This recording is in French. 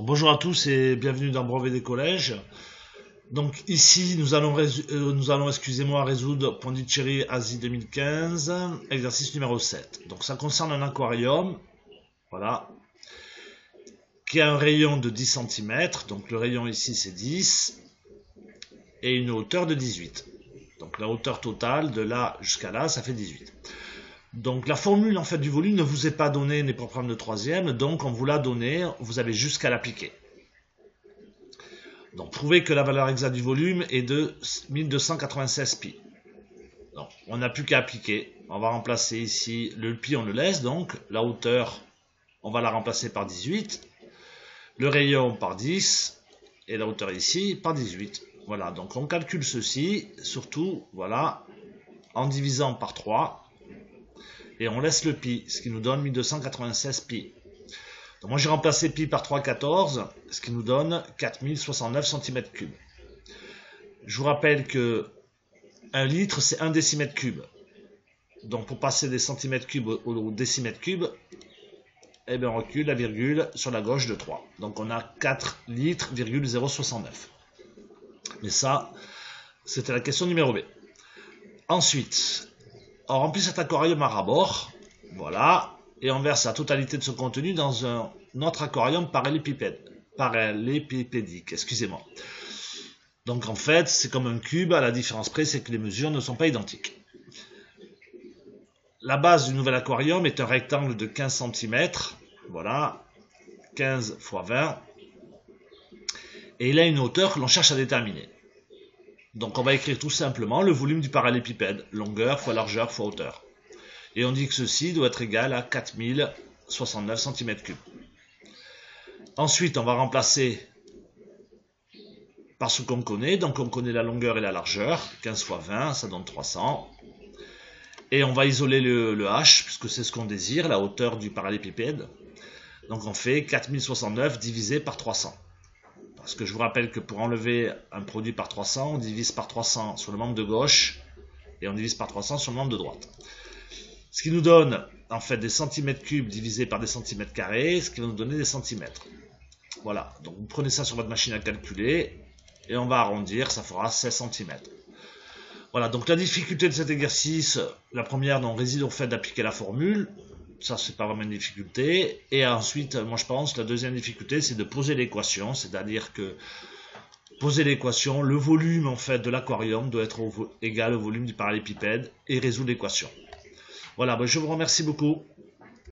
Bonjour à tous et bienvenue dans Brevet des collèges. Donc ici nous allons excusez-moi, résoudre Pondichéry Asie 2015, exercice numéro 7. Donc ça concerne un aquarium, voilà, qui a un rayon de 10 cm, donc le rayon ici c'est 10, et une hauteur de 18. Donc la hauteur totale de là jusqu'à là, ça fait 18. Donc la formule en fait du volume ne vous est pas donnée, n'est pas problème de troisième, donc on vous l'a donnée, vous avez jusqu'à l'appliquer. Donc prouvez que la valeur exacte du volume est de 1296 pi. Donc on n'a plus qu'à appliquer. On va remplacer ici le pi, on le laisse donc. La hauteur, on va la remplacer par 18. Le rayon par 10. Et la hauteur ici par 18. Voilà, donc on calcule ceci, surtout, voilà, en divisant par 3. Et on laisse le pi, ce qui nous donne 1296 pi. Donc moi j'ai remplacé pi par 3,14, ce qui nous donne 4069 cm3. Je vous rappelle que 1 litre c'est 1 décimètre cube. Donc pour passer des centimètres cubes au décimètre cube, eh bien on recule la virgule sur la gauche de 3. Donc on a 4 litres, 069. Mais ça, c'était la question numéro B. Ensuite, on remplit cet aquarium à rabord. Voilà. Et on verse la totalité de ce contenu dans un autre aquarium parallélépipédique, excusez-moi. Donc en fait, c'est comme un cube, à la différence près, c'est que les mesures ne sont pas identiques. La base du nouvel aquarium est un rectangle de 15 cm, voilà, 15 x 20, et il a une hauteur que l'on cherche à déterminer. Donc on va écrire tout simplement le volume du parallélépipède, longueur fois largeur fois hauteur. Et on dit que ceci doit être égal à 4069 cm3. Ensuite, on va remplacer par ce qu'on connaît. Donc, on connaît la longueur et la largeur. 15 x 20, ça donne 300. Et on va isoler le h, puisque c'est ce qu'on désire, la hauteur du parallélépipède. Donc, on fait 4069 divisé par 300. Parce que je vous rappelle que pour enlever un produit par 300, on divise par 300 sur le membre de gauche et on divise par 300 sur le membre de droite. Ce qui nous donne en fait des centimètres cubes divisés par des centimètres carrés, ce qui va nous donner des centimètres. Voilà, donc vous prenez ça sur votre machine à calculer et on va arrondir, ça fera 16 cm. Voilà, donc la difficulté de cet exercice, la première réside au fait d'appliquer la formule, ça c'est pas vraiment une difficulté, et ensuite, moi je pense, la deuxième difficulté c'est de poser l'équation, c'est-à-dire que poser l'équation, le volume en fait de l'aquarium doit être égal au volume du parallélépipède et résoudre l'équation. Voilà, je vous remercie beaucoup.